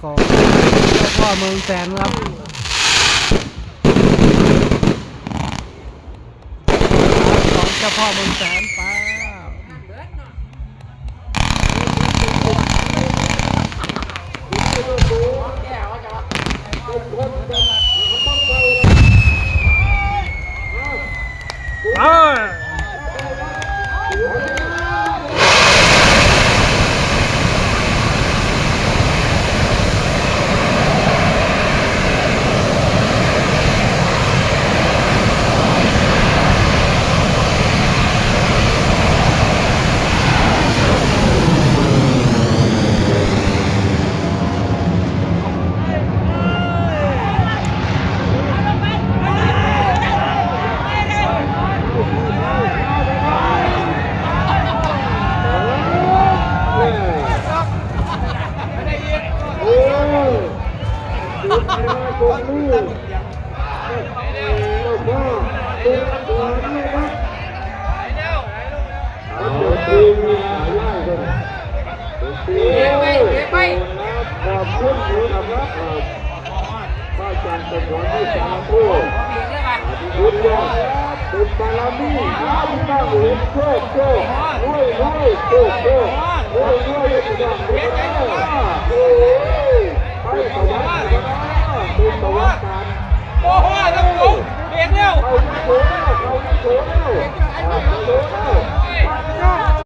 ของเจ้าพ่อเมืองแสนครับของเจ้าพ่อเมืองแสนป้าคุณยอดเป็นบารมีรับตั้งเห็นโชคโชคด้วยโชคโชคด้วยอย่างเด็กโอ้ยไปสวรรค์เป็นสวรรค์การโอ้โหทั้งหมดเปลี่ยนเร็วเขาโชว์เขาโชว์